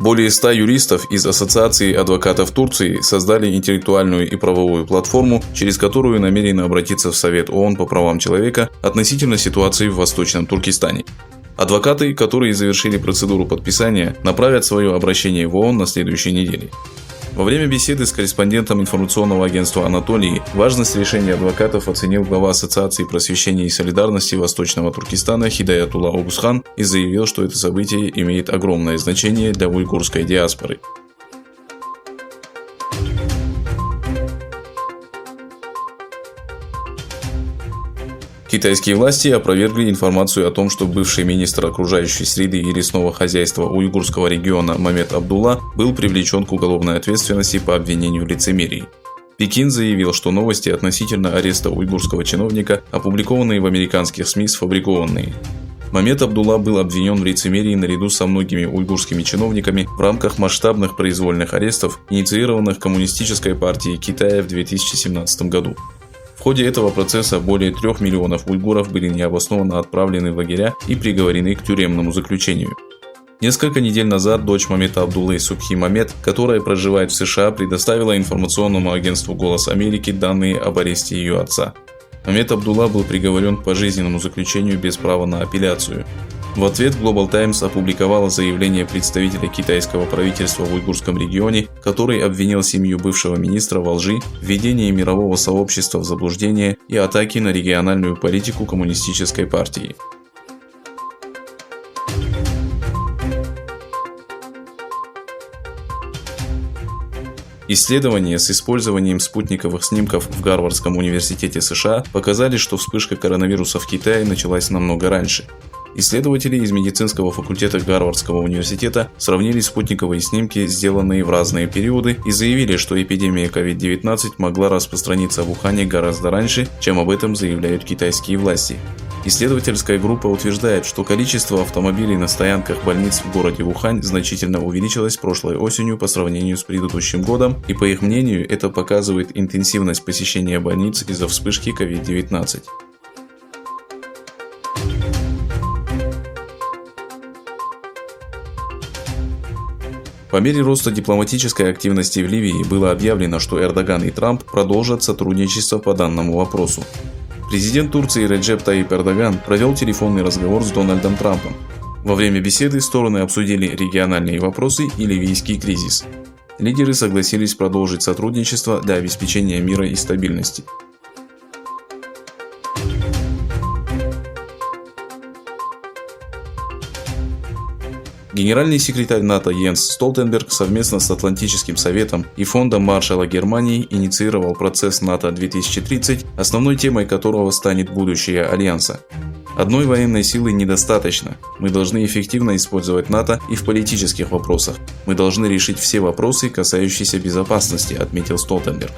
Более 100 юристов из Ассоциации адвокатов Турции создали интеллектуальную и правовую платформу, через которую намерены обратиться в Совет ООН по правам человека относительно ситуации в Восточном Туркестане. Адвокаты, которые завершили процедуру подписания, направят свое обращение в ООН на следующей неделе. Во время беседы с корреспондентом информационного агентства «Анатолии» важность решения адвокатов оценил глава Ассоциации просвещения и солидарности Восточного Туркестана Хидаятулла Огусхан и заявил, что это событие имеет огромное значение для уйгурской диаспоры. Китайские власти опровергли информацию о том, что бывший министр окружающей среды и лесного хозяйства уйгурского региона Мамед Абдулла был привлечен к уголовной ответственности по обвинению в лицемерии. Пекин заявил, что новости относительно ареста уйгурского чиновника, опубликованные в американских СМИ, сфабрикованные. Мамед Абдулла был обвинен в лицемерии наряду со многими уйгурскими чиновниками в рамках масштабных произвольных арестов, инициированных Коммунистической партией Китая в 2017 году. В ходе этого процесса более 3 миллионов уйгуров были необоснованно отправлены в лагеря и приговорены к тюремному заключению. Несколько недель назад дочь Мамеда Абдуллы Субхи Мамед, которая проживает в США, предоставила информационному агентству «Голос Америки» данные об аресте ее отца. Мамед Абдулла был приговорен к пожизненному заключению без права на апелляцию. В ответ Global Times опубликовала заявление представителя китайского правительства в уйгурском регионе, который обвинил семью бывшего министра во лжи, введении мирового сообщества в заблуждение и атаке на региональную политику коммунистической партии. Исследования с использованием спутниковых снимков в Гарвардском университете США показали, что вспышка коронавируса в Китае началась намного раньше. Исследователи из медицинского факультета Гарвардского университета сравнили спутниковые снимки, сделанные в разные периоды, и заявили, что эпидемия COVID-19 могла распространиться в Ухане гораздо раньше, чем об этом заявляют китайские власти. Исследовательская группа утверждает, что количество автомобилей на стоянках больниц в городе Ухань значительно увеличилось прошлой осенью по сравнению с предыдущим годом, и по их мнению это показывает интенсивность посещения больниц из-за вспышки COVID-19. По мере роста дипломатической активности в Ливии было объявлено, что Эрдоган и Трамп продолжат сотрудничество по данному вопросу. Президент Турции Реджеп Таyyip Эрдоган провел телефонный разговор с Дональдом Трампом. Во время беседы стороны обсудили региональные вопросы и ливийский кризис. Лидеры согласились продолжить сотрудничество для обеспечения мира и стабильности. Генеральный секретарь НАТО Йенс Столтенберг совместно с Атлантическим советом и Фондом Маршалла Германии инициировал процесс НАТО-2030, основной темой которого станет будущее Альянса. Одной военной силы недостаточно. Мы должны эффективно использовать НАТО и в политических вопросах. Мы должны решить все вопросы, касающиеся безопасности, отметил Столтенберг.